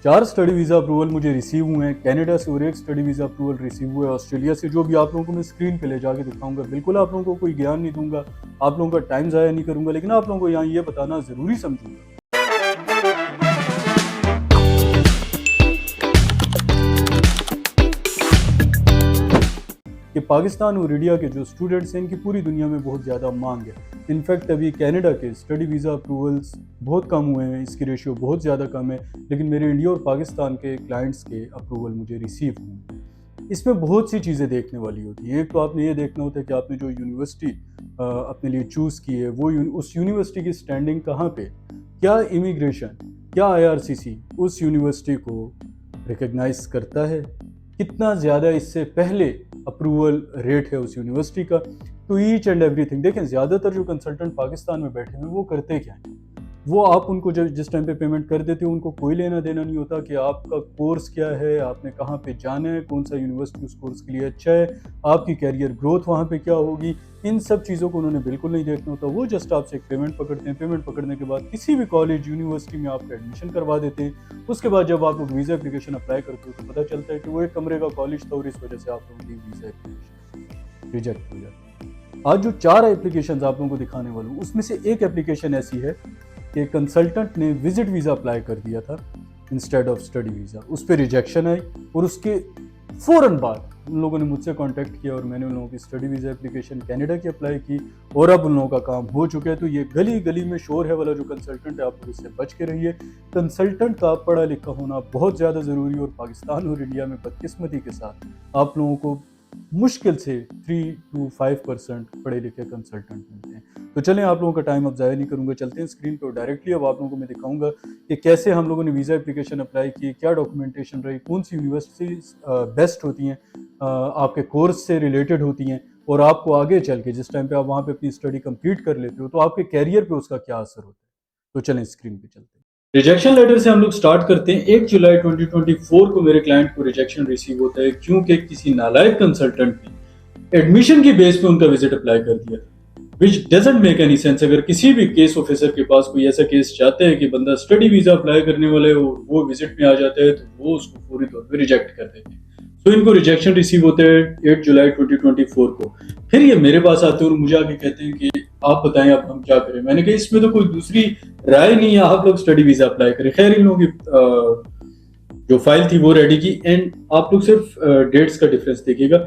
4 study visa approval मुझे receive हुए हैं। कनाडा से और 1 स्टडी वीज़ा अप्रूवल रिसीव हुआ है ऑस्ट्रेलिया से, जो भी आप लोगों को मैं स्क्रीन पे ले जाके दिखाऊंगा। बिल्कुल आप लोगों को कोई ज्ञान नहीं दूंगा, आप लोगों का टाइम ज़ाया नहीं करूंगा, लेकिन आप लोगों को यहाँ ये बताना ज़रूरी समझूंगा कि पाकिस्तान और इंडिया के जो स्टूडेंट्स हैं इनकी पूरी दुनिया में बहुत ज़्यादा मांग है। इनफैक्ट अभी कनाडा के स्टडी वीज़ा अप्रूवल्स बहुत कम हुए हैं, इसकी रेशियो बहुत ज़्यादा कम है, लेकिन मेरे इंडिया और पाकिस्तान के क्लाइंट्स के अप्रूवल मुझे रिसीव हुए। इसमें बहुत सी चीज़ें देखने वाली होती हैं। एक तो आपने ये देखना होता है कि आपने जो यूनिवर्सिटी अपने लिए चूज़ की है वो उस यूनिवर्सिटी की स्टैंडिंग कहाँ पे, क्या इमिग्रेशन, क्या IRCC उस यूनिवर्सिटी को रिकग्नाइज करता है, कितना ज़्यादा इससे पहले अप्रूवल रेट है उस यूनिवर्सिटी का। तो ईच एंड एवरीथिंग देखें, ज़्यादातर जो कंसल्टेंट पाकिस्तान में बैठे हैं वो करते क्या हैं, वो आप उनको जब जिस टाइम पे पेमेंट कर देते हो उनको कोई लेना देना नहीं होता कि आपका कोर्स क्या है, आपने कहाँ पे जाना है, कौन सा यूनिवर्सिटी उस कोर्स के लिए अच्छा है, आपकी कैरियर ग्रोथ वहाँ पे क्या होगी, इन सब चीज़ों को उन्होंने बिल्कुल नहीं देखना होता। वो जस्ट आपसे एक पेमेंट पकड़ते हैं, पेमेंट पकड़ने के बाद किसी भी कॉलेज यूनिवर्सिटी में आपका एडमिशन करवा देते हैं। उसके बाद जब आप लोग वीज़ा एप्लीकेशन अप्लाई करते हो तो पता चलता है कि वो एक कमरे का कॉलेज था और इस वजह से आप लोगों की वीज़ा एप्लीकेशन रिजेक्ट हो जाती है। आज जो 4 एप्लीकेशन आप लोगों को दिखाने वाला हूँ उसमें से एक एप्लीकेशन ऐसी है कि कंसल्टेंट ने विजिट वीज़ा अप्लाई कर दिया था इंस्टेड ऑफ स्टडी वीज़ा, उस पर रिजेक्शन आई और उसके फ़ौरन बाद उन लोगों ने मुझसे कांटेक्ट किया और मैंने उन लोगों की स्टडी वीज़ा एप्लीकेशन कनाडा की अप्लाई की और अब उन लोगों का काम हो चुका है। तो ये गली गली में शोर है वाला जो कंसल्टेंट है, आप लोग इससे बच के रहिए। कंसल्टेंट का पढ़ा लिखा होना बहुत ज़्यादा ज़रूरी है और पाकिस्तान और इंडिया में बदकिस्मती के साथ आप लोगों को मुश्किल से 3 to 5% पढ़े लिखे कंसल्टेंट मिलते हैं। तो चलें, आप लोगों का टाइम अब ज़ाया नहीं करूंगा, चलते हैं स्क्रीन पर डायरेक्टली। अब आप लोगों को मैं दिखाऊंगा कि कैसे हम लोगों ने वीज़ा एप्लीकेशन अप्लाई की, क्या डॉक्यूमेंटेशन रही, कौन सी यूनिवर्सिटीज़ बेस्ट होती हैं, आपके कोर्स से रिलेटेड होती हैं और आपको आगे चल के जिस टाइम पे आप वहाँ पे अपनी स्टडी कंप्लीट कर लेते हो तो आपके कैरियर पे उसका क्या असर होता है। तो चलें स्क्रीन पे चलते हैं। रिजेक्शन लेटर से हम लोग स्टार्ट करते हैं। 1 जुलाई 2024 को मेरे क्लाइंट को रिजेक्शन रिसीव होता है क्योंकि किसी नालायक कंसल्टेंट ने एडमिशन की बेस पे उनका विजिट अप्लाई कर दिया, विच डजंट मेक एनी सेंस। अगर किसी भी केस ऑफिसर के पास कोई ऐसा केस चाहते हैं कि बंदा स्टडी वीजा अप्लाई करने वाले वो विजिट में आ जाता है तो वो उसको पूरी तौर पे रिजेक्ट कर देते हैं। तो इनको रिजेक्शन रिसीव होते हैं 8 जुलाई 2024 को। फिर ये मेरे पास आते हैं और मुझे आके कहते हैं कि आप बताएं अब हम क्या करें। मैंने कहा इसमें तो कोई दूसरी राय नहीं है, आप लोग स्टडी वीजा अप्लाई करें। खैर इन लोगों की जो फाइल थी वो रेडी की एंड आप लोग सिर्फ डेट्स का डिफरेंस देखिएगा।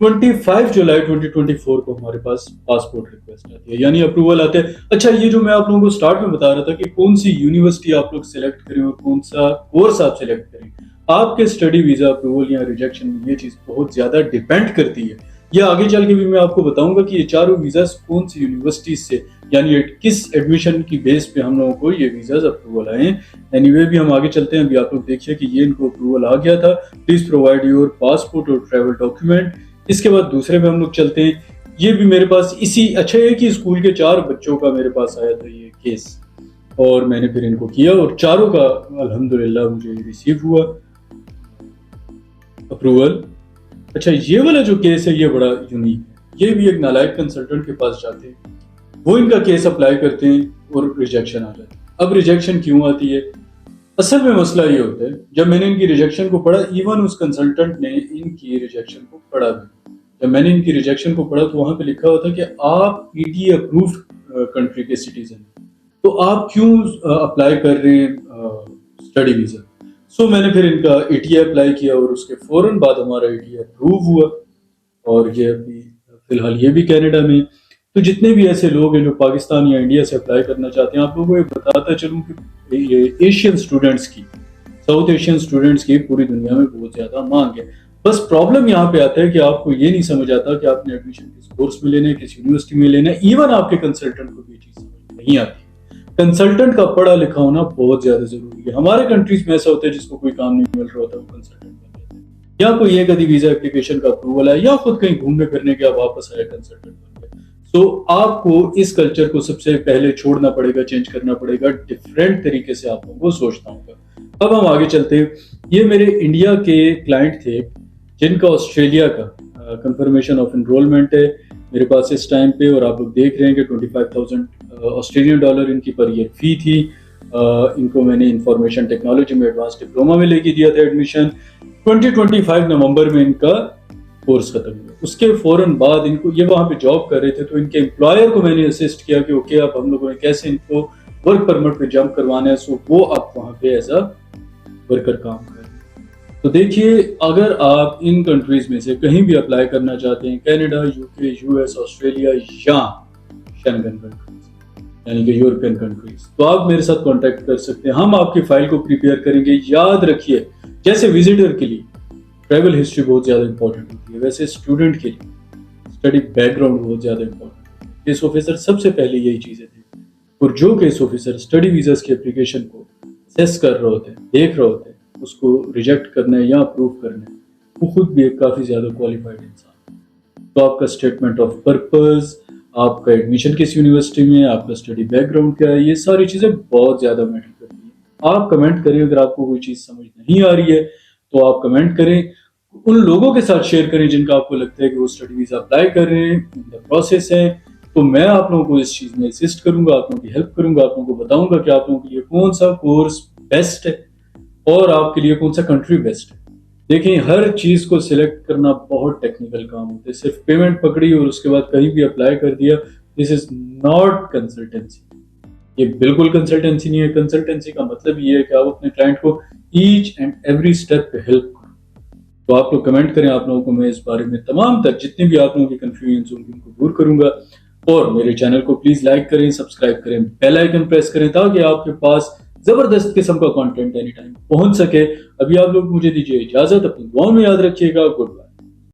25 जुलाई 2024 को हमारे पास पासपोर्ट रिक्वेस्ट आती है, यानी अप्रूवल आते हैं। अच्छा, ये जो मैं आप लोगों को स्टार्ट में बता रहा था कि कौन सी यूनिवर्सिटी आप लोग सिलेक्ट करें और कौन सा कोर्स आप सिलेक्ट करें, आपके स्टडी वीजा अप्रूवल या रिजेक्शन में ये चीज बहुत ज्यादा डिपेंड करती है। ये आगे चल के भी मैं आपको बताऊंगा कि ये चारों वीजा कौन सी यूनिवर्सिटीज से यानी किस एडमिशन की बेस पे हम लोगों को ये वीजाज अप्रूवल आए हैं। एनीवे भी हम आगे चलते हैं। अभी आप लोग देखिए कि ये इनको अप्रूवल आ गया था, प्लीज प्रोवाइड योर पासपोर्ट और ट्रैवल डॉक्यूमेंट। इसके बाद दूसरे में हम लोग चलते हैं। ये भी मेरे पास इसी अच्छा है कि स्कूल के 4 बच्चों का मेरे पास आया था ये केस और मैंने फिर इनको किया और चारों का अल्हम्दुलिल्लाह मुझे रिसीव हुआ अप्रूवल। अच्छा, ये वाला जो केस है ये बड़ा यूनिक है। ये भी एक नालायक कंसल्टेंट के पास जाते हैं, वो इनका केस अप्लाई करते हैं और रिजेक्शन आ जाती है। अब रिजेक्शन क्यों आती है? असल में मसला ये होता है, जब मैंने इनकी रिजेक्शन को पढ़ा, इवन उस कंसल्टेंट ने इनकी रिजेक्शन को पढ़ा भी। जब मैंने इनकी रिजेक्शन को पढ़ा तो वहां पे लिखा हुआ था कि आप PTA अप्रूव्ड कंट्री के सिटीजन, तो आप क्यों अप्लाई कर रहे हैं स्टडी वीजा। सो मैंने फिर इनका ATA अप्लाई किया और उसके फौरन बाद हमारा ATA अप्रूव हुआ और ये अभी फिलहाल ये भी कनाडा में। तो जितने भी ऐसे लोग हैं जो पाकिस्तान या इंडिया से अप्लाई करना चाहते हैं, आप लोगों को ये बताता चलूं कि ये एशियन स्टूडेंट्स की, साउथ एशियन स्टूडेंट्स की पूरी दुनिया में बहुत ज्यादा मांग है। बस प्रॉब्लम यहाँ पे आता है कि आपको ये नहीं समझ आता कि आपने एडमिशन किस कोर्स में लेना है, किस यूनिवर्सिटी में लेना है। इवन आपके कंसल्टेंट को भी चीज समझ नहीं आती। कंसल्टेंट का पढ़ा लिखा होना बहुत ज्यादा जरूरी है। हमारे कंट्रीज में ऐसा होता है जिसको कोई काम नहीं मिल रहा होता वो कंसल्टेंट बन जाता है, या कोई एक आधी वीजा एप्लीकेशन का अप्रूवल है या खुद कहीं घूमने फिरने के वापस आया कंसल्टेंट बन गया। तो आपको इस कल्चर को सबसे पहले छोड़ना पड़ेगा, चेंज करना पड़ेगा, डिफरेंट तरीके से आप लोगों को सोचना होगा। अब हम आगे चलते हैं। ये मेरे इंडिया के क्लाइंट थे जिनका ऑस्ट्रेलिया का कंफर्मेशन ऑफ एनरोलमेंट है मेरे पास इस टाइम पे, और आप लोग देख रहे हैं कि 25,000 ऑस्ट्रेलियन डॉलर इनकी पर ईयर फी थी। इनको मैंने इंफॉर्मेशन टेक्नोलॉजी में एडवांस डिप्लोमा में लेके दिया था एडमिशन। 2025 नवंबर में इनका कोर्स खत्म हुआ। उसके फौरन बाद इनको, ये वहाँ पे जॉब कर रहे थे, तो इनके एम्प्लॉयर को मैंने असिस्ट किया कि ओके अब हम लोगों ने कैसे इनको वर्क परमिट पे जंप करवाना है, सो वो अब वहाँ पे एज अ वर्कर काम कर रहे हैं। तो देखिए, अगर आप इन कंट्रीज में से कहीं भी अप्लाई करना चाहते हैं, कनाडा, यूके, यूएस, ऑस्ट्रेलिया या शेंगन कंट्रीज यानी कि यूरोपियन कंट्रीज, तो आप मेरे साथ कांटेक्ट कर सकते हैं। हम आपकी फाइल को प्रिपेयर करेंगे। याद रखिए, जैसे विजिटर के लिए ट्रैवल हिस्ट्री बहुत ज़्यादा इंपॉर्टेंट होती है, वैसे स्टूडेंट के लिए स्टडी बैकग्राउंड बहुत ज़्यादा इंपॉर्टेंट है। केस ऑफिसर सबसे पहले यही चीज़ें थे, और जो केस ऑफिसर स्टडी वीज़ा की एप्लीकेशन को असेस कर रहे होते हैं, देख रहे होते हैं, उसको रिजेक्ट करना है या अप्रूव करना है, वो खुद भी एक काफ़ी ज़्यादा क्वालिफाइड इंसान है। तो आपका स्टेटमेंट ऑफ पर्पस, आपका एडमिशन किस यूनिवर्सिटी में, आपका स्टडी बैकग्राउंड क्या है, ये सारी चीज़ें बहुत ज़्यादा मैटर करती हैं। आप कमेंट करें, अगर आपको कोई चीज़ समझ नहीं आ रही है तो आप कमेंट करें, उन लोगों के साथ शेयर करें जिनका आपको लगता है कि वो स्टडी वीज़ा अप्लाई कर रहे हैं, इन द प्रोसेस है। तो मैं आप लोगों को इस चीज़ में असिस्ट करूंगा, आप लोगों की हेल्प करूंगा, आप लोगों को बताऊंगा कि आप लोगों के लिए कौन सा कोर्स बेस्ट है और आपके लिए कौन सा कंट्री बेस्ट है। देखिए, हर चीज़ को सिलेक्ट करना बहुत टेक्निकल काम होता है। सिर्फ पेमेंट पकड़ी और उसके बाद कहीं भी अप्लाई कर दिया, दिस इज नॉट कंसल्टेंसी। ये बिल्कुल कंसल्टेंसी नहीं है। कंसल्टेंसी का मतलब ये है कि आप अपने क्लाइंट को ईच एंड एवरी स्टेप पे हेल्प करो। तो आप लोग कमेंट करें, आप लोगों को मैं इस बारे में तमाम तक जितने भी आप लोगों की कंफ्यूजन होंगी उनको दूर करूंगा। और मेरे चैनल को प्लीज लाइक करें, सब्सक्राइब करें, बेल आइकन प्रेस करें ताकि आपके पास जबरदस्त किस्म का कंटेंट एनी टाइम पहुंच सके। अभी आप लोग मुझे दीजिए इजाजत, अपनी दुआओं में याद रखिएगा। Good bye.